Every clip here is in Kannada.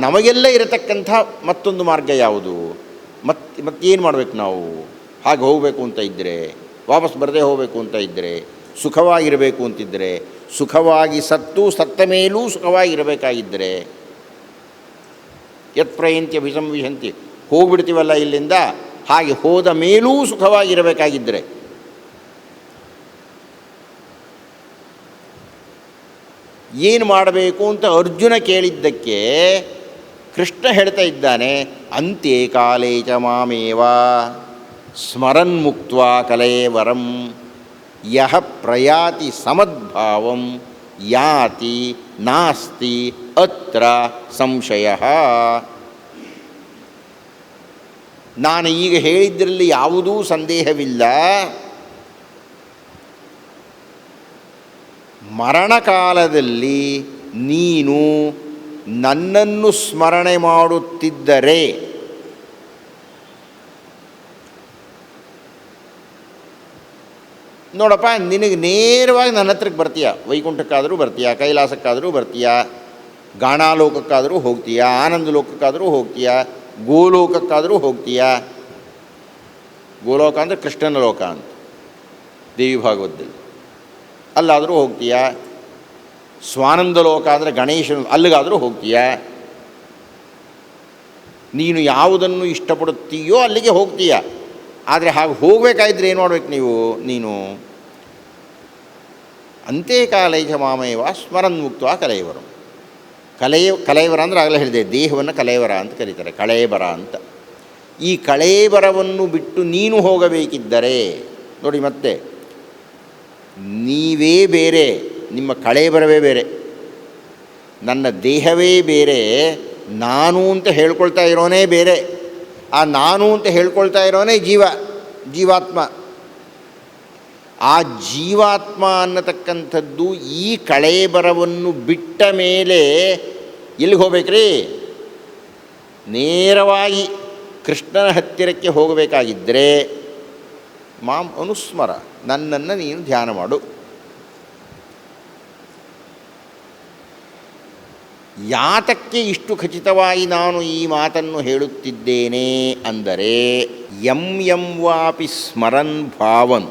ನಮಗೆಲ್ಲ ಇರತಕ್ಕಂಥ ಮತ್ತೊಂದು ಮಾರ್ಗ ಯಾವುದು? ಮತ್ತೇನು ಮಾಡಬೇಕು ನಾವು? ಹಾಗೆ ಹೋಗಬೇಕು ಅಂತ ಇದ್ದರೆ, ವಾಪಸ್ ಬರದೇ ಹೋಗಬೇಕು ಅಂತ ಇದ್ದರೆ, ಸುಖವಾಗಿರಬೇಕು ಅಂತಿದ್ದರೆ, ಸುಖವಾಗಿ ಸತ್ತ ಮೇಲೂ ಸುಖವಾಗಿರಬೇಕಾಗಿದ್ದರೆ, ಯತ್ ಪ್ರಯಂತ್ಯ ವಿಸಂವಿಶಂತಿ, ಹೋಗ್ಬಿಡ್ತೀವಲ್ಲ ಇಲ್ಲಿಂದ, ಹಾಗೆ ಹೋದ ಮೇಲೂ ಸುಖವಾಗಿರಬೇಕಾಗಿದ್ದರೆ, ಏನು ಮಾಡಬೇಕು ಅಂತ ಅರ್ಜುನ ಕೇಳಿದ್ದಕ್ಕೆ ಕೃಷ್ಣ ಹೇಳ್ತಾ ಇದ್ದಾನೆ, ಅಂತ್ಯೇ ಕಾಲೇ ಚ ಮಾಮೇವ ಸ್ಮರನ್ ಮುಕ್ತ್ವಾ ಕಲೇವರಂ ಯಹ ಪ್ರಯಾತಿ ಸಮದ್ಭಾವಂ ಯಾತಿ ನಾಸ್ತಿ ಅತ್ರ ಸಂಶಯಃ. ನಾನು ಈಗ ಹೇಳಿದ್ದರಲ್ಲಿ ಯಾವುದೂ ಸಂದೇಹವಿಲ್ಲ. ಮರಣಕಾಲದಲ್ಲಿ ನೀನು ನನ್ನನ್ನು ಸ್ಮರಣೆ ಮಾಡುತ್ತಿದ್ದರೆ ನೋಡಪ್ಪ, ನಿನಗೆ ನೇರವಾಗಿ ನನ್ನ ಹತ್ರಕ್ಕೆ ಬರ್ತೀಯ. ವೈಕುಂಠಕ್ಕಾದರೂ ಬರ್ತೀಯ, ಕೈಲಾಸಕ್ಕಾದರೂ ಬರ್ತೀಯ, ಗಾಣಾಲೋಕಕ್ಕಾದರೂ ಹೋಗ್ತೀಯ, ಆನಂದ ಲೋಕಕ್ಕಾದರೂ ಹೋಗ್ತೀಯ, ಗೋಲೋಕಕ್ಕಾದರೂ ಹೋಗ್ತೀಯ. ಗೋಲೋಕ ಅಂದರೆ ಕೃಷ್ಣನ ಲೋಕ ಅಂತ ದೇವಿ ಭಾಗವತದಲ್ಲಿ, ಅಲ್ಲಾದರೂ ಹೋಗ್ತೀಯ. ಸ್ವಾನಂದ ಲೋಕ ಅಂದರೆ ಗಣೇಶನ, ಅಲ್ಲಿಗಾದರೂ ಹೋಗ್ತೀಯ. ನೀನು ಯಾವುದನ್ನು ಇಷ್ಟಪಡುತ್ತೀಯೋ ಅಲ್ಲಿಗೆ ಹೋಗ್ತೀಯ. ಆದರೆ ಹಾಗೆ ಹೋಗಬೇಕಾದ್ರೆ ಏನು ಮಾಡಬೇಕು ನೀನು ಅಂತ್ಯಕಾಲೇ ಚ ಮಾಮೇವ ಸ್ಮರನ್ ಮುಕ್ತ್ವಾ ಕಲೇವರಂ. ಕಲೇವರ ಅಂದರೆ ಆಗಲೇ ಹೇಳಿದೆ, ದೇಹವನ್ನು ಕಲೇವರ ಅಂತ ಕರೀತಾರೆ, ಕಳೇಬರ ಅಂತ. ಈ ಕಳೇಬರವನ್ನು ಬಿಟ್ಟು ನೀನು ಹೋಗಬೇಕಿದ್ದರೆ ನೋಡಿ, ಮತ್ತೆ ನೀವೇ ಬೇರೆ, ನಿಮ್ಮ ಕಳೇಬರವೇ ಬೇರೆ, ನನ್ನ ದೇಹವೇ ಬೇರೆ, ನಾನು ಅಂತ ಹೇಳ್ಕೊಳ್ತಾ ಇರೋನೇ ಬೇರೆ. ಆ ನಾನು ಅಂತ ಹೇಳ್ಕೊಳ್ತಾ ಇರೋನೇ ಜೀವಾತ್ಮ. ಆ ಜೀವಾತ್ಮ ಅನ್ನತಕ್ಕಂಥದ್ದು ಈ ಕಳೇಬರವನ್ನು ಬಿಟ್ಟ ಮೇಲೆ ಎಲ್ಲಿಗೆ ಹೋಗ್ಬೇಕ್ರಿ? ನೇರವಾಗಿ ಕೃಷ್ಣನ ಹತ್ತಿರಕ್ಕೆ ಹೋಗಬೇಕಾಗಿದ್ದರೆ ಮಾಂ ಅನುಸ್ಮರ, ನನ್ನನ್ನು ನೀನು ಧ್ಯಾನ ಮಾಡು. ಯಾತಕ್ಕೆ ಇಷ್ಟು ಖಚಿತವಾಗಿ ನಾನು ಈ ಮಾತನ್ನು ಹೇಳುತ್ತಿದ್ದೇನೆ ಅಂದರೆ, ಯಂ ವಾಪಿ ಸ್ಮರನ್ ಭಾವನ್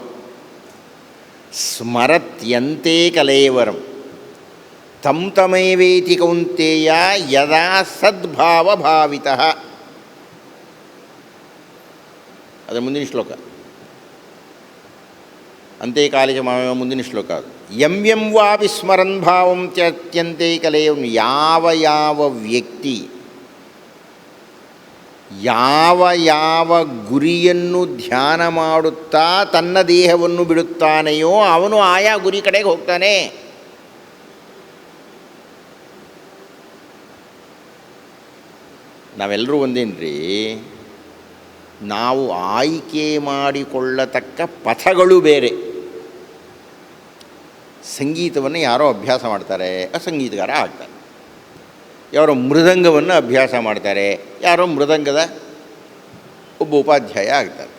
ಸ್ಮರತ್ಯಂತೆ ಕಲೇವರಂ ತಮೇವೇತಿ ಕೌಂತೆಯ ಯದಾ ಸದ್ಭಾವಭಾವಿತಃ. ಅದರ ಮುಂದಿನ ಶ್ಲೋಕ, ಅಂತ್ಯಕಾಲೇ ಚ ಮಾಮೇವ ಮುಂದಿನ ಶ್ಲೋಕ ಅದು. ಯಂ ವಾಪಿ ಸ್ಮರನ್ ಭಾವಂ ತ್ಯಂತೆ ಕಲೇವಂ. ಯಾವ ವ್ಯಕ್ತಿ ಯಾವ ಗುರಿಯನ್ನು ಧ್ಯಾನ ಮಾಡುತ್ತಾ ತನ್ನ ದೇಹವನ್ನು ಬಿಡುತ್ತಾನೆಯೋ ಅವನು ಆಯಾ ಗುರಿ ಕಡೆಗೆ ಹೋಗ್ತಾನೆ. ನಾವೆಲ್ಲರೂ ಒಂದೇನ್ರಿ, ನಾವು ಆಯ್ಕೆ ಮಾಡಿಕೊಳ್ಳತಕ್ಕ ಪಥಗಳು ಬೇರೆ. ಸಂಗೀತವನ್ನು ಯಾರೋ ಅಭ್ಯಾಸ ಮಾಡ್ತಾರೆ, ಸಂಗೀತಗಾರ ಆಗ್ತಾರೆ. ಯಾರೋ ಮೃದಂಗವನ್ನು ಅಭ್ಯಾಸ ಮಾಡ್ತಾರೆ, ಯಾರೋ ಮೃದಂಗದ ಒಬ್ಬ ಉಪಾಧ್ಯಾಯ ಆಗ್ತಾರೆ.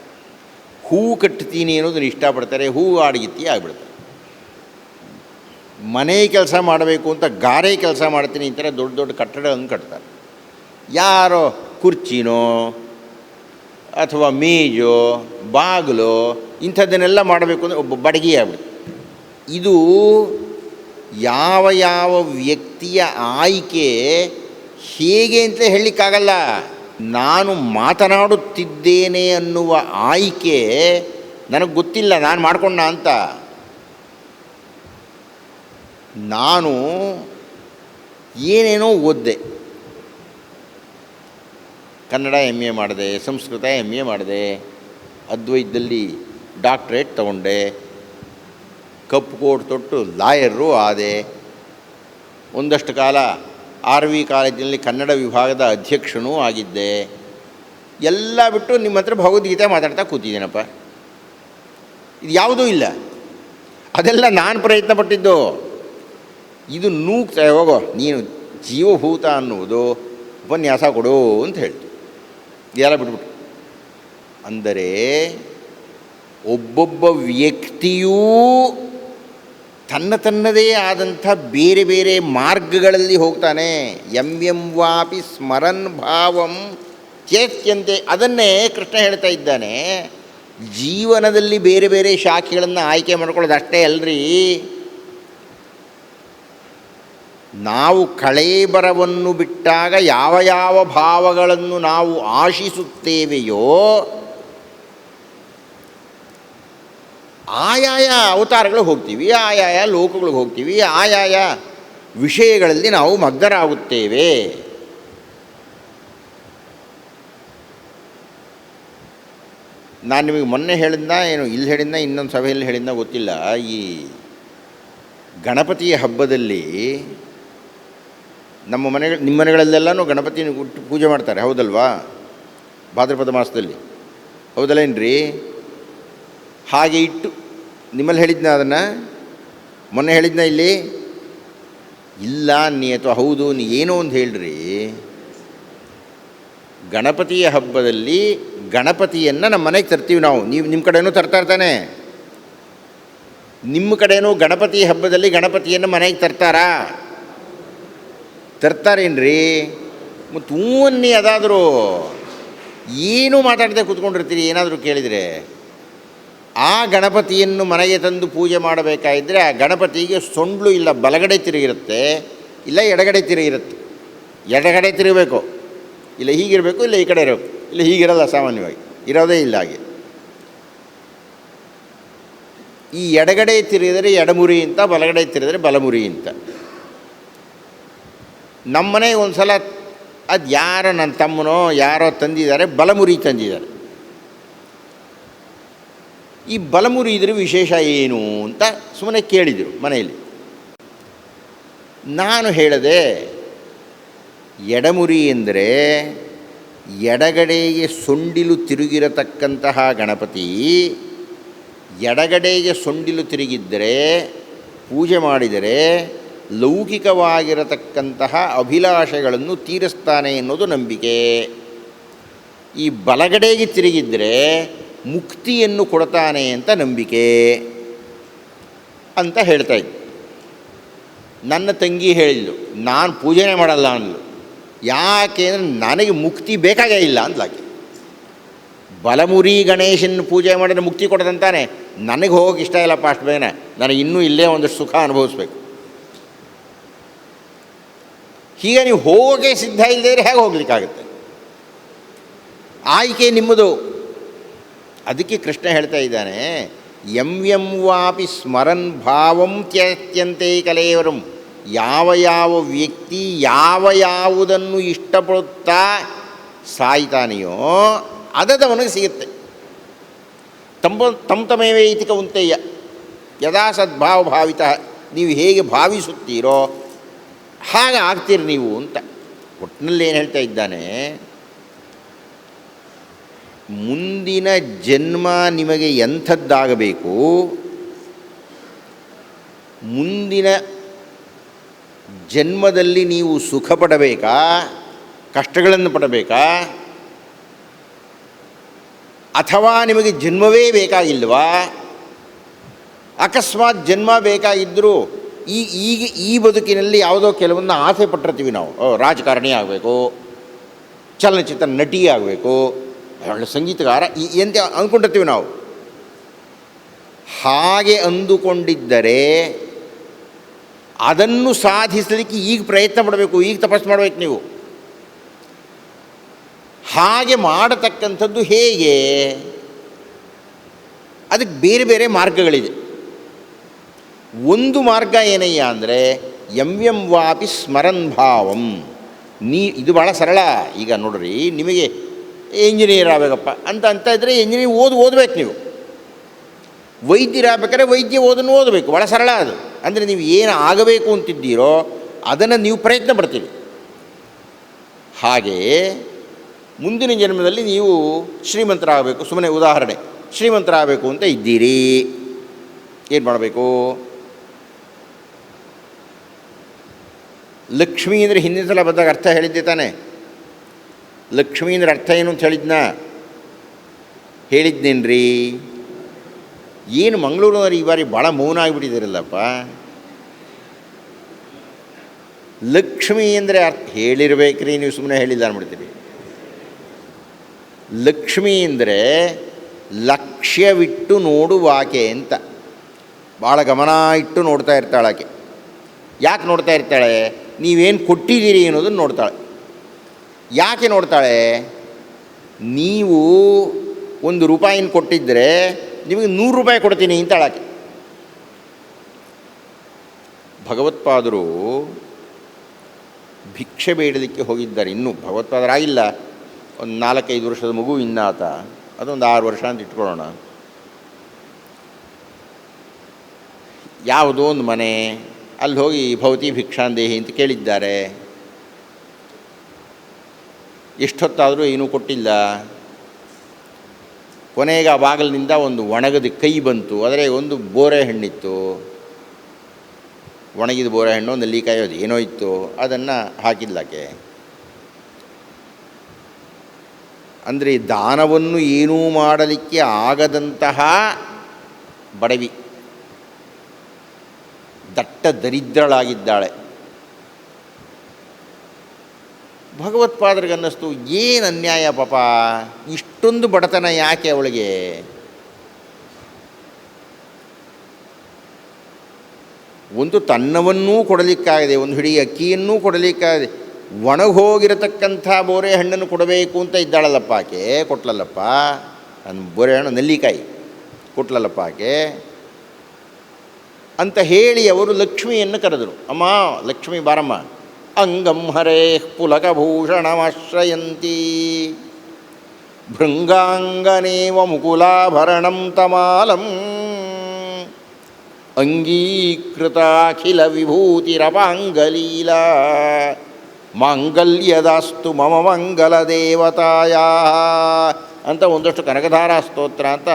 ಹೂ ಕಟ್ತೀನಿ ಅನ್ನೋದನ್ನು ಇಷ್ಟಪಡ್ತಾರೆ, ಹೂ ಆಡಗಿತ್ತಿ ಆಗಿಬಿಡ್ತಾರೆ. ಮನೆ ಕೆಲಸ ಮಾಡಬೇಕು ಅಂತ ಗಾರೆ ಕೆಲಸ ಮಾಡ್ತೀನಿ ಅಂತಾರೆ, ದೊಡ್ಡ ದೊಡ್ಡ ಕಟ್ಟಡವನ್ನು ಕಟ್ತಾರೆ. ಯಾರೋ ಕುರ್ಚಿನೋ ಅಥವಾ ಮೇಜೋ ಬಾಗಿಲು ಇಂಥದ್ದನ್ನೆಲ್ಲ ಮಾಡಬೇಕು ಅಂದರೆ ಒಬ್ಬ ಬಡಗಿ ಆಗ್ಬಿಡುತ್ತೆ. ಇದು ಯಾವ ವ್ಯಕ್ತಿಯ ಆಯ್ಕೆ ಹೇಗೆ ಅಂತ ಹೇಳಲಿಕ್ಕಾಗಲ್ಲ. ನಾನು ಮಾತನಾಡುತ್ತಿದ್ದೇನೆ ಅನ್ನುವ ಆಯ್ಕೆ ನನಗೆ ಗೊತ್ತಿಲ್ಲ, ನಾನು ಮಾಡಿಕೊಂಡ ಅಂತ. ನಾನು ಏನೇನೋ ಓದಿದೆ, ಕನ್ನಡ MA ಮಾಡಿದೆ, ಸಂಸ್ಕೃತ MA ಮಾಡಿದೆ, ಅದ್ವೈತದಲ್ಲಿ ಡಾಕ್ಟ್ರೇಟ್ ತಗೊಂಡೆ, ಕಪ್ಪು ಕೋಟ್ ತೊಟ್ಟು ಲಾಯರು ಆದೆ, ಒಂದಷ್ಟು ಕಾಲ RV ಕಾಲೇಜಿನಲ್ಲಿ ಕನ್ನಡ ವಿಭಾಗದ ಅಧ್ಯಕ್ಷನೂ ಆಗಿದ್ದೆ. ಎಲ್ಲ ಬಿಟ್ಟು ನಿಮ್ಮ ಹತ್ರ ಭಗವದ್ಗೀತೆ ಮಾತಾಡ್ತಾ ಕೂತಿದ್ದೀನಪ್ಪ. ಇದು ಯಾವುದೂ ಇಲ್ಲ, ಅದೆಲ್ಲ ನಾನು ಪ್ರಯತ್ನ ಪಟ್ಟಿದ್ದು. ಇದು ನೂಗ್ತಾ ಹೋಗೋ, ನೀನು ಜೀವಭೂತ ಅನ್ನುವುದು ಉಪನ್ಯಾಸ ಕೊಡು ಅಂತ ಹೇಳ್ತು. ಇದೆಲ್ಲ ಬಿಟ್ಬಿಟ್ಟು, ಅಂದರೆ ಒಬ್ಬೊಬ್ಬ ವ್ಯಕ್ತಿಯೂ ತನ್ನದೇ ಆದಂಥ ಬೇರೆ ಬೇರೆ ಮಾರ್ಗಗಳಲ್ಲಿ ಹೋಗ್ತಾನೆ. ಎಂ ವಾಪಿ ಸ್ಮರನ್ ಭಾವಂ ಚೇತ್ಯಂತೆ. ಅದನ್ನೇ ಕೃಷ್ಣ ಹೇಳ್ತಾ ಇದ್ದಾನೆ. ಜೀವನದಲ್ಲಿ ಬೇರೆ ಬೇರೆ ಶಾಖೆಗಳನ್ನು ಆಯ್ಕೆ ಮಾಡ್ಕೊಳ್ಳೋದು ಅಷ್ಟೇ ಅಲ್ರಿ. ನಾವು ಕಳೇಬರವನ್ನು ಬಿಟ್ಟಾಗ ಯಾವ ಯಾವ ಭಾವಗಳನ್ನು ನಾವು ಆಶಿಸುತ್ತೇವೆಯೋ ಆಯಾಯ ಅವತಾರಗಳಿಗೆ ಹೋಗ್ತೀವಿ, ಆಯಾಯ ಲೋಕಗಳಿಗೆ ಹೋಗ್ತೀವಿ, ಆಯಾಯ ವಿಷಯಗಳಲ್ಲಿ ನಾವು ಮಗ್ನರಾಗುತ್ತೇವೆ. ನಾನು ನಿಮಗೆ ಮೊನ್ನೆ ಹೇಳಿದ್ನ ಏನು ಇಲ್ಲಿ ಹೇಳಿದ್ನ ಇನ್ನೊಂದು ಸಭೆಯಲ್ಲಿ ಹೇಳಿದ್ನ ಗೊತ್ತಿಲ್ಲ. ಈ ಗಣಪತಿಯ ಹಬ್ಬದಲ್ಲಿ ನಮ್ಮ ನಿಮ್ಮ ಮನೆಗಳಲ್ಲೆಲ್ಲನೂ ಗಣಪತಿನ ಪೂಜೆ ಮಾಡ್ತಾರೆ, ಹೌದಲ್ವಾ? ಭಾದ್ರಪದ ಮಾಸದಲ್ಲಿ, ಹೌದಲ್ಲೇನ್ರಿ? ಹಾಗೆ ಇಟ್ಟು ನಿಮ್ಮಲ್ಲಿ ಹೇಳಿದ್ನ ಅದನ್ನು ಮೊನ್ನೆ ಹೇಳಿದ್ನ ಇಲ್ಲಿ ಇಲ್ಲ ನೀ ಅಥವಾ ಹೌದು ನೀ ಏನೋ ಒಂದು ಹೇಳ್ರಿ. ಗಣಪತಿಯ ಹಬ್ಬದಲ್ಲಿ ಗಣಪತಿಯನ್ನು ನಮ್ಮ ಮನೆಗೆ ತರ್ತೀವಿ ನಾವು. ನೀವು ನಿಮ್ಮ ಕಡೆನೂ ತರ್ತಾ ಇರ್ತಾನೆ. ನಿಮ್ಮ ಕಡೆನೂ ಗಣಪತಿ ಹಬ್ಬದಲ್ಲಿ ಗಣಪತಿಯನ್ನು ಮನೆಗೆ ತರ್ತಾರಾ? ತರ್ತಾರೇನ್ರಿ? ಮತ್ತು ಹೂವನ್ನಿ ಅದಾದರೂ ಏನೂ ಮಾತಾಡದೆ ಕೂತ್ಕೊಂಡಿರ್ತೀರಿ. ಏನಾದರೂ ಕೇಳಿದರೆ ಆ ಗಣಪತಿಯನ್ನು ಮನೆಗೆ ತಂದು ಪೂಜೆ ಮಾಡಬೇಕಾಗಿದ್ದರೆ ಆ ಗಣಪತಿಗೆ ಸೊಂಡ್ಲು ಇಲ್ಲ ಬಲಗಡೆ ತಿರುಗಿರುತ್ತೆ, ಇಲ್ಲ ಎಡಗಡೆ ತಿರುಗಿರುತ್ತೆ. ಎಡಗಡೆ ತಿರುಗಬೇಕು, ಇಲ್ಲ ಹೀಗಿರಬೇಕು, ಇಲ್ಲ ಈ ಕಡೆ ಇರಬೇಕು, ಇಲ್ಲ ಹೀಗಿರಲ್ಲ. ಸಾಮಾನ್ಯವಾಗಿ ಇರೋದೇ ಇಲ್ಲ ಹಾಗೆ. ಈ ಎಡಗಡೆ ತಿರುಗಿದರೆ ಎಡಮುರಿ ಅಂತ, ಬಲಗಡೆ ತಿರುಗಿದರೆ ಬಲಮುರಿ ಅಂತ. ನಮ್ಮನೆಗೆ ಒಂದು ಸಲ ಅದು ಯಾರೋ ನನ್ನ ತಮ್ಮನೋ ಯಾರೋ ತಂದಿದ್ದಾರೆ, ಬಲಮುರಿ ತಂದಿದ್ದಾರೆ. ಈ ಬಲಮುರಿ ಇದ್ರೆ ವಿಶೇಷ ಏನು ಅಂತ ಸುಮ್ಮನೆ ಕೇಳಿದರು ಮನೆಯಲ್ಲಿ. ನಾನು ಹೇಳಿದೆ, ಎಡಮುರಿ ಎಂದರೆ ಎಡಗಡೆಗೆ ಸೊಂಡಿಲು ತಿರುಗಿರತಕ್ಕಂತಹ ಗಣಪತಿ. ಎಡಗಡೆಗೆ ಸೊಂಡಿಲು ತಿರುಗಿದ್ದರೆ ಪೂಜೆ ಮಾಡಿದರೆ ಲೌಕಿಕವಾಗಿರತಕ್ಕಂತಹ ಅಭಿಲಾಷೆಗಳನ್ನು ತೀರಿಸ್ತಾನೆ ಎನ್ನುವುದು ನಂಬಿಕೆ. ಈ ಬಲಗಡೆಗೆ ತಿರುಗಿದ್ದರೆ ಮುಕ್ತಿಯನ್ನು ಕೊಡ್ತಾನೆ ಅಂತ ನಂಬಿಕೆ ಅಂತ ಹೇಳ್ತಾ ಇದ್ದೆ. ನನ್ನ ತಂಗಿ ಹೇಳಿದ್ಲು, ನಾನು ಪೂಜೆನೇ ಮಾಡಲ್ಲ ಅಂದ್ಲು. ಯಾಕೆ ಅಂದರೆ ನನಗೆ ಮುಕ್ತಿ ಬೇಕಾಗೇ ಇಲ್ಲ ಅಂದ್ಲಾಕೆ. ಬಲಮುರಿ ಗಣೇಶನ ಪೂಜೆ ಮಾಡಿದ್ರೆ ಮುಕ್ತಿ ಕೊಡೋದಂತಾನೆ. ನನಗೆ ಹೋಗೋಕೆ ಇಷ್ಟ ಇಲ್ಲಪ್ಪ ಅಷ್ಟು ಬೇಗನೆ, ನನಗೆ ಇನ್ನೂ ಇಲ್ಲೇ ಒಂದಷ್ಟು ಸುಖ ಅನುಭವಿಸ್ಬೇಕು. ಹೀಗೆ ನೀವು ಹೋಗೋಕೆ ಸಿದ್ಧ ಇಲ್ಲದೇ ಹೇಗೆ ಹೋಗ್ಲಿಕ್ಕಾಗುತ್ತೆ? ಆಯ್ಕೆ ನಿಮ್ಮದು. ಅದಕ್ಕೆ ಕೃಷ್ಣ ಹೇಳ್ತಾ ಇದ್ದಾನೆ, ಎಂ ವಾಪಿ ಸ್ಮರನ್ ಭಾವಂ ತ್ಯತ್ಯಂತೆ ಕಲೇವರಂ. ಯಾವ ಯಾವ ವ್ಯಕ್ತಿ ಯಾವುದನ್ನು ಇಷ್ಟಪಡುತ್ತಾ ಸಾಯ್ತಾನೆಯೋ ಅದವನಿಗೆ ಸಿಗುತ್ತೆ. ತಮೇವೇ ಇತಿ ಕೌಂತೆಯ ಯದಾ ಸದ್ಭಾವ ಭಾವಿತ. ನೀವು ಹೇಗೆ ಭಾವಿಸುತ್ತೀರೋ ಹಾಗೆ ಆಗ್ತೀರಿ ನೀವು ಅಂತ. ಒಟ್ಟಿನಲ್ಲಿ ಏನು ಹೇಳ್ತಾ ಇದ್ದಾನೆ, ಮುಂದಿನ ಜನ್ಮ ನಿಮಗೆ ಎಂಥದ್ದಾಗಬೇಕು, ಮುಂದಿನ ಜನ್ಮದಲ್ಲಿ ನೀವು ಸುಖ ಪಡಬೇಕಾ, ಕಷ್ಟಗಳನ್ನು ಪಡಬೇಕಾ, ಅಥವಾ ನಿಮಗೆ ಜನ್ಮವೇ ಬೇಕಾಗಿಲ್ವಾ? ಅಕಸ್ಮಾತ್ ಜನ್ಮ ಬೇಕಾಗಿದ್ದರೂ ಈಗ ಈ ಬದುಕಿನಲ್ಲಿ ಯಾವುದೋ ಕೆಲವೊಂದು ಆಸೆ ಪಟ್ಟಿರ್ತೀವಿ ನಾವು. ರಾಜಕಾರಣಿ ಆಗಬೇಕು, ಚಲನಚಿತ್ರ ನಟಿ ಆಗಬೇಕು, ಒಳ್ಳೆ ಸಂಗೀತಗಾರ ಎಂತ ಅಂದ್ಕೊಂಡಿರ್ತೀವಿ ನಾವು. ಹಾಗೆ ಅಂದುಕೊಂಡಿದ್ದರೆ ಅದನ್ನು ಸಾಧಿಸಲಿಕ್ಕೆ ಈಗ ಪ್ರಯತ್ನ ಪಡಬೇಕು, ಈಗ ತಪಸ್ಸು ಮಾಡಬೇಕು ನೀವು. ಹಾಗೆ ಮಾಡತಕ್ಕಂಥದ್ದು ಹೇಗೆ? ಅದಕ್ಕೆ ಬೇರೆ ಬೇರೆ ಮಾರ್ಗಗಳಿದೆ. ಒಂದು ಮಾರ್ಗ ಏನಯ್ಯ ಅಂದರೆ ಎಂ ವಾಪಿ ಸ್ಮರನ್ ಭಾವಂ. ಇದು ಭಾಳ ಸರಳ. ಈಗ ನೋಡ್ರಿ, ನಿಮಗೆ ಇಂಜಿನಿಯರ್ ಆಗಬೇಕಪ್ಪ ಅಂತ ಇದ್ದರೆ ಇಂಜಿನಿಯರ್ ಓದಬೇಕು ನೀವು. ವೈದ್ಯರಾಗಬೇಕಾದ್ರೆ ವೈದ್ಯ ಓದಬೇಕು. ಭಾಳ ಸರಳ ಅದು. ಅಂದರೆ ನೀವು ಏನು ಆಗಬೇಕು ಅಂತಿದ್ದೀರೋ ಅದನ್ನು ನೀವು ಪ್ರಯತ್ನ ಪಡ್ತೀರಿ. ಹಾಗೆಯೇ ಮುಂದಿನ ಜನ್ಮದಲ್ಲಿ ನೀವು ಶ್ರೀಮಂತರಾಗಬೇಕು, ಸುಮ್ಮನೆ ಉದಾಹರಣೆ, ಶ್ರೀಮಂತರಾಗಬೇಕು ಅಂತ ಇದ್ದೀರಿ. ಏನು ಮಾಡಬೇಕು? ಲಕ್ಷ್ಮೀ ಅಂದರೆ ಹಿಂದಿನ ಸಲ ಬಂದಾಗ ಅರ್ಥ ಹೇಳಿದ್ದೆ ತಾನೆ. ಲಕ್ಷ್ಮೀ ಅಂದರೆ ಅರ್ಥ ಏನು ಅಂತ ಹೇಳಿದ್ನೇನ್ರಿ? ಏನು ಮಂಗಳೂರಿನವ್ರು ಈ ಬಾರಿ ಭಾಳ ಮೌನ ಆಗಿಬಿಟ್ಟಿದ್ದೀರಲ್ಲಪ್ಪ. ಲಕ್ಷ್ಮಿ ಅಂದರೆ ಅರ್ಥ ಹೇಳಿರ್ಬೇಕ್ರಿ, ನೀವು ಸುಮ್ಮನೆ ಹೇಳಿಲ್ಲ ಅಂದ್ಬಿಡ್ತೀರಿ. ಲಕ್ಷ್ಮಿ ಅಂದರೆ ಲಕ್ಷ್ಯವಿಟ್ಟು ನೋಡುವಾಕೆ ಅಂತ. ಭಾಳ ಗಮನ ಇಟ್ಟು ನೋಡ್ತಾ ಇರ್ತಾಳೆ ಆಕೆ. ಯಾಕೆ ನೋಡ್ತಾ ಇರ್ತಾಳೆ? ನೀವೇನು ಕೊಟ್ಟಿದ್ದೀರಿ ಅನ್ನೋದನ್ನು ನೋಡ್ತಾಳೆ. ಯಾಕೆ ನೋಡ್ತಾಳೆ? ನೀವು ₹1 ಕೊಟ್ಟಿದ್ದರೆ ನಿಮಗೆ ₹100 ಕೊಡ್ತೀನಿ ಅಂತಾಳೆ ಆಕೆ. ಭಗವತ್ಪಾದರು ಭಿಕ್ಷೆ ಬೇಡಲಿಕ್ಕೆ ಹೋಗಿದ್ದಾರೆ. ಇನ್ನೂ ಭಗವತ್ಪಾದರಾಗಿಲ್ಲ, ಒಂದು 4-5 ವರ್ಷದ ಮಗು ಇನ್ನಾತ, ಅದೊಂದು 6 ವರ್ಷ ಅಂತ ಇಟ್ಕೊಳ್ಳೋಣ. ಯಾವುದೋ ಒಂದು ಮನೆ, ಅಲ್ಲಿ ಹೋಗಿ ಭವತಿ ಭಿಕ್ಷಾಂದೇಹಿ ಅಂತ ಕೇಳಿದ್ದಾರೆ. ಎಷ್ಟೊತ್ತಾದರೂ ಏನೂ ಕೊಟ್ಟಿಲ್ಲ. ಕೊನೆಗೆ ಆ ಬಾಗಿಲಿನಿಂದ ಒಂದು ಒಣಗದ ಕೈ ಬಂತು. ಆದರೆ ಒಂದು ಬೋರೆ ಹಣ್ಣಿತ್ತು, ಒಣಗಿದ ಬೋರೆ ಹಣ್ಣು, ನೆಲ್ಲಿಕಾಯಿ, ಅದು ಏನೋ ಇತ್ತು, ಅದನ್ನು ಹಾಕಿದ್ಲಾಕೆ. ಅಂದರೆ ದಾನವನ್ನು ಏನೂ ಮಾಡಲಿಕ್ಕೆ ಆಗದಂತಹ ಬಡವಿ, ದಟ್ಟ ದರಿದ್ರಳಾಗಿದ್ದಾಳೆ. ಭಗವತ್ಪಾದರಿಗೆ ಅನ್ನಿಸ್ತು, ಏನು ಅನ್ಯಾಯ ಪಾಪ, ಇಷ್ಟೊಂದು ಬಡತನ ಯಾಕೆ ಅವಳಿಗೆ? ಒಂದು ತನ್ನವನ್ನೂ ಕೊಡಲಿಕ್ಕಾಗದೆ, ಒಂದು ಹಿಡಿ ಅಕ್ಕಿಯನ್ನೂ ಕೊಡಲಿಕ್ಕಾಗದೆ, ಒಣಗೋಗಿರತಕ್ಕಂಥ ಬೋರೆ ಹಣ್ಣನ್ನು ಕೊಡಬೇಕು ಅಂತ ಇದ್ದಾಳಲ್ಲಪ್ಪ ಆಕೆ. ಕೊಟ್ಲಲ್ಲಪ್ಪ, ನನ್ನ ಬೋರೆ ಹಣ್ಣು ನೆಲ್ಲಿಕಾಯಿ ಕೊಟ್ಲಲ್ಲಪ್ಪ ಆಕೆ ಅಂತ ಹೇಳಿ ಅವರು ಲಕ್ಷ್ಮಿಯನ್ನು ಕರೆದರು. ಅಮ್ಮ ಲಕ್ಷ್ಮಿ ಬಾರಮ್ಮ. ಅಂಗಂ ಹರೇ ಪುಲಕಭೂಷಣಮಾಶ್ರಯಂತಿ ಭೃಂಗಾಂಗನೇವ ಮುಕುಲಾಭರಣಂ ತಮಾಲಂ ಅಂಗೀಕೃತಾಖಿಲ ವಿಭೂತಿರಪಾಂಗಲೀಲಾ ಮಾಂಗಲ್ಯದಾಸ್ತು ಮಮ ಮಂಗಲ ದೇವತಾಯಾ ಅಂತ ಒಂದಷ್ಟು ಕನಕಧಾರಾ ಸ್ತೋತ್ರ ಅಂತ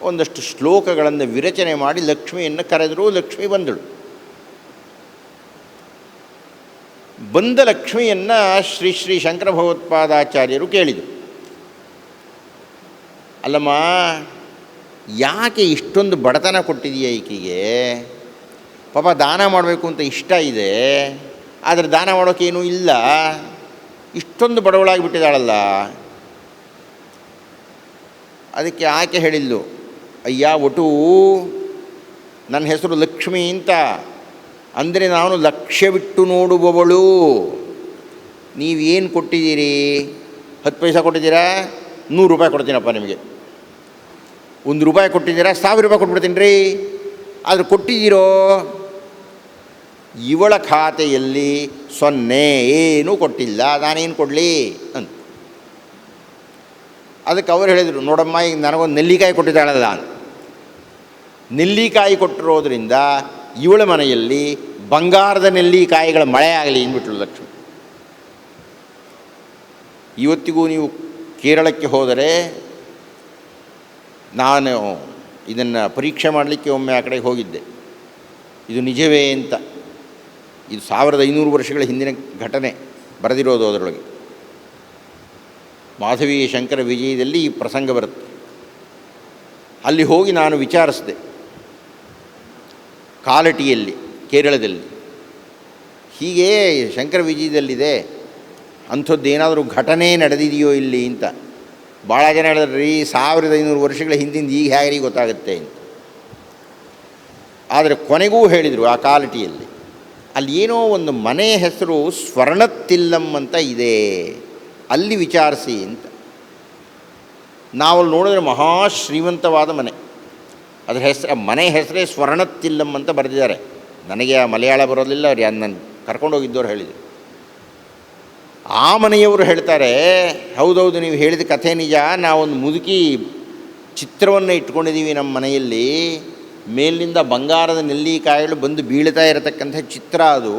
ಒಂದಷ್ಟು ಶ್ಲೋಕಗಳನ್ನು ವಿರಚನೆ ಮಾಡಿ ಲಕ್ಷ್ಮಿಯನ್ನು ಕರೆದರು. ಲಕ್ಷ್ಮಿ ಬಂದಳು. ಬಂದ ಲಕ್ಷ್ಮಿಯನ್ನು ಶ್ರೀ ಶ್ರೀ ಶಂಕರ ಭಗವತ್ಪಾದಾಚಾರ್ಯರು ಕೇಳಿದರು, ಅಲ್ಲಮ್ಮ ಯಾಕೆ ಇಷ್ಟೊಂದು ಬಡತನ ಕೊಟ್ಟಿದೆಯಾ ಈಕೆಗೆ? ಪಾಪ ದಾನ ಮಾಡಬೇಕು ಅಂತ ಇಷ್ಟ ಇದೆ, ಆದರೆ ದಾನ ಮಾಡೋಕ್ಕೇನೂ ಇಲ್ಲ, ಇಷ್ಟೊಂದು ಬಡವಳಾಗಿಬಿಟ್ಟಿದ್ದಾಳಲ್ಲ. ಅದಕ್ಕೆ ಆಕೆ ಹೇಳಿದ್ಲು, ಅಯ್ಯ ಒಟು, ನನ್ನ ಹೆಸರು ಲಕ್ಷ್ಮಿ ಅಂತ, ಅಂದರೆ ನಾನು ಲಕ್ಷ್ಯವಿಟ್ಟು ನೋಡುವವಳು. ನೀವೇನು ಕೊಟ್ಟಿದ್ದೀರಿ? 10 ಪೈಸೆ ಕೊಟ್ಟಿದ್ದೀರಾ? ₹100 ಕೊಡ್ತೀನಪ್ಪ ನಿಮಗೆ. ₹1 ಕೊಟ್ಟಿದ್ದೀರಾ? ₹1000 ಕೊಟ್ಬಿಡ್ತೀನಿ ರೀ. ಆದರೆ ಕೊಟ್ಟಿದ್ದೀರೋ? ಇವಳ ಖಾತೆಯಲ್ಲಿ 0, ಏನೂ ಕೊಟ್ಟಿಲ್ಲ, ನಾನೇನು ಕೊಡಲಿ ಅಂತ. ಅದಕ್ಕೆ ಅವರು ಹೇಳಿದರು, ನೋಡಮ್ಮ ಈಗ ನನಗೊಂದು ನೆಲ್ಲಿಕಾಯಿ ಕೊಟ್ಟಿದ್ದಾಳಲ್ಲ, ನೆಲ್ಲಿಕಾಯಿ ಕೊಟ್ಟಿರೋದ್ರಿಂದ ಇವಳ ಮನೆಯಲ್ಲಿ ಬಂಗಾರದ ನೆಲ್ಲಿಕಾಯಿಗಳ ಮಳೆ ಆಗಲಿ ಅಂದ್ಬಿಟ್ಲು ಲಕ್ಷ್ಮಿ. ಇವತ್ತಿಗೂ ನೀವು ಕೇರಳಕ್ಕೆ ಹೋದರೆ, ನಾನು ಇದನ್ನು ಪರೀಕ್ಷೆ ಮಾಡಲಿಕ್ಕೆ ಒಮ್ಮೆ ಆ ಕಡೆಗೆ ಹೋಗಿದ್ದೆ, ಇದು ನಿಜವೇ ಅಂತ. ಇದು 1500 ವರ್ಷಗಳ ಹಿಂದಿನ ಘಟನೆ ಬರೆದಿರೋದು. ಅದರೊಳಗೆ ಮಾಧವಿ ಶಂಕರ ವಿಜಯದಲ್ಲಿ ಈ ಪ್ರಸಂಗ ಬರುತ್ತೆ. ಅಲ್ಲಿ ಹೋಗಿ ನಾನು ವಿಚಾರಿಸಿದೆ, ಕಾಲಟಿಯಲ್ಲಿ ಕೇರಳದಲ್ಲಿ ಹೀಗೆ ಶಂಕರ ವಿಜಯದಲ್ಲಿದೆ, ಅಂಥದ್ದೇನಾದರೂ ಘಟನೆ ನಡೆದಿದೆಯೋ ಇಲ್ಲಿ ಅಂತ. ಭಾಳ ಜನ ಹೇಳಿದ್ರು ರೀ, 1500 ವರ್ಷಗಳ ಹಿಂದಿಂದ ಈಗ ಹೇಗೆ ಗೊತ್ತಾಗುತ್ತೆ ಅಂತ. ಆದರೆ ಕೊನೆಗೂ ಹೇಳಿದರು ಆ ಕಾಲಟಿಯಲ್ಲಿ, ಅಲ್ಲಿ ಏನೋ ಒಂದು ಮನೆ ಹೆಸರು ಸ್ವರ್ಣತ್ತಿಲ್ಲಂ ಅಂತ ಇದೆ, ಅಲ್ಲಿ ವಿಚಾರಿಸಿ ಅಂತ. ನಾವಲ್ಲಿ ನೋಡಿದ್ರೆ ಮಹಾ ಶ್ರೀಮಂತವಾದ ಮನೆ, ಅದರ ಹೆಸರು, ಮನೆ ಹೆಸರೇ ಸ್ವರ್ಣತ್ತಿಲ್ಲಂ ಅಂತ ಬರೆದಿದ್ದಾರೆ. ನನಗೆ ಆ ಮಲಯಾಳ ಬರೋದಿಲ್ಲ, ಅವ್ರು ಯಾರು ನನ್ನ ಕರ್ಕೊಂಡೋಗಿದ್ದವ್ರು ಹೇಳಿದರು. ಆ ಮನೆಯವರು ಹೇಳ್ತಾರೆ, ಹೌದೌದು ನೀವು ಹೇಳಿದ ಕಥೆ ನಿಜ, ನಾವೊಂದು ಮುದುಕಿ ಚಿತ್ರವನ್ನು ಇಟ್ಕೊಂಡಿದ್ದೀವಿ ನಮ್ಮ ಮನೆಯಲ್ಲಿ, ಮೇಲಿನಿಂದ ಬಂಗಾರದ ನೆಲ್ಲಿಕಾಯಿಗಳು ಬಂದು ಬೀಳ್ತಾ ಇರತಕ್ಕಂಥ ಚಿತ್ರ. ಅದು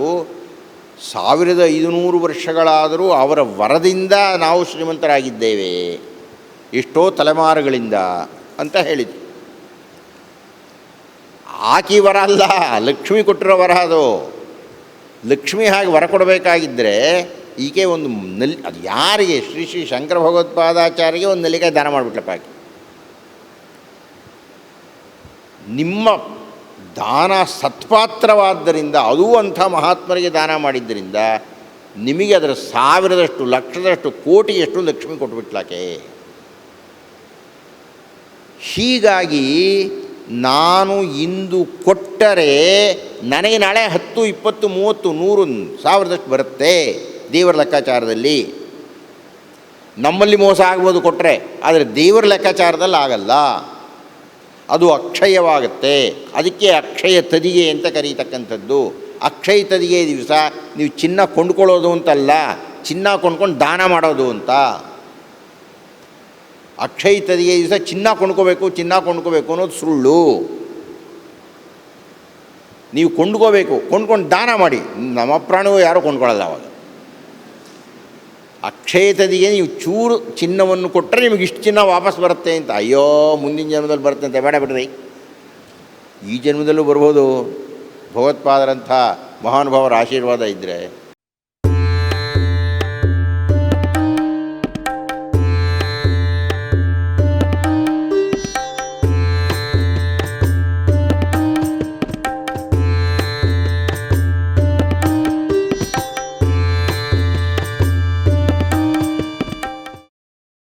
1500 ವರ್ಷಗಳಾದರೂ ಅವರ ವರದಿಂದ ನಾವು ಶ್ರೀಮಂತರಾಗಿದ್ದೇವೆ, ಎಷ್ಟೋ ತಲೆಮಾರುಗಳಿಂದ ಅಂತ ಹೇಳಿದರು. ಆಕೆ ವರ ಅಲ್ಲ, ಲಕ್ಷ್ಮಿ ಕೊಟ್ಟಿರೋ ವರ ಅದು. ಲಕ್ಷ್ಮಿ ಹಾಗೆ ವರ ಕೊಡಬೇಕಾಗಿದ್ದರೆ ಈಕೆ ಒಂದು ಅದು ಯಾರಿಗೆ? ಶ್ರೀ ಶ್ರೀ ಶಂಕರ ಭಗವತ್ಪಾದಾಚಾರ್ಯಗೆ ಒಂದು ನೆಲ್ಲಿಕಾಯಿ ದಾನ ಮಾಡಿಬಿಟ್ಲಪ್ಪ ಆಕೆ. ನಿಮ್ಮ ದಾನ ಸತ್ಪಾತ್ರವಾದ್ದರಿಂದ ಅದೂ ಅಂಥ ಮಹಾತ್ಮರಿಗೆ ದಾನ ಮಾಡಿದ್ದರಿಂದ ನಿಮಗೆ ಅದರ ಸಾವಿರದಷ್ಟು ಲಕ್ಷದಷ್ಟು ಕೋಟಿಯಷ್ಟು ಲಕ್ಷ್ಮಿ ಕೊಟ್ಬಿಟ್ಲಾಕೆ. ಹೀಗಾಗಿ ನಾನು ಇಂದು ಕೊಟ್ಟರೆ ನನಗೆ ನಾಳೆ 10, 20, 30, 100, 1000ದಷ್ಟು ಬರುತ್ತೆ ದೇವರ ಲೆಕ್ಕಾಚಾರದಲ್ಲಿ. ನಮ್ಮಲ್ಲಿ ಮೋಸ ಆಗ್ಬೋದು ಕೊಟ್ಟರೆ, ಆದರೆ ದೇವರ ಲೆಕ್ಕಾಚಾರದಲ್ಲಿ ಆಗಲ್ಲ, ಅದು ಅಕ್ಷಯವಾಗುತ್ತೆ. ಅದಕ್ಕೆ ಅಕ್ಷಯ ತದಿಗೆ ಅಂತ ಕರೀತಕ್ಕಂಥದ್ದು. ಅಕ್ಷಯ ತದಿಗೆ ದಿವಸ ನೀವು ಚಿನ್ನ ಕೊಂಡ್ಕೊಳ್ಳೋದು ಅಂತಲ್ಲ, ಚಿನ್ನ ಕೊಂಡ್ಕೊಂಡು ದಾನ ಮಾಡೋದು ಅಂತ. ಅಕ್ಷಯ ತದಿಗೆ ದಿವಸ ಚಿನ್ನ ಕೊಂಡ್ಕೋಬೇಕು ಅನ್ನೋದು ಸುಳ್ಳು. ನೀವು ಕೊಂಡ್ಕೊಂಡು ದಾನ ಮಾಡಿ. ನಮ್ಮ ಪ್ರಾಣವೂ ಯಾರೂ ಕೊಂಡ್ಕೊಳ್ಳಲ್ಲ ಅವಾಗ. ಅಕ್ಷಯ ತದಿಗೆ ನೀವು ಚೂರು ಚಿನ್ನವನ್ನು ಕೊಟ್ಟರೆ ನಿಮಗೆ ಇಷ್ಟು ಚಿನ್ನ ವಾಪಸ್ ಬರುತ್ತೆ ಅಂತ. ಅಯ್ಯೋ ಮುಂದಿನ ಜನ್ಮದಲ್ಲಿ ಬರುತ್ತೆ ಅಂತ ಬೇಡ ಬಿಡ್ರಿ, ಈ ಜನ್ಮದಲ್ಲೂ ಬರ್ಬೋದು ಭಗವತ್ಪಾದರಂಥ ಮಹಾನುಭಾವರ ಆಶೀರ್ವಾದ ಇದ್ದರೆ.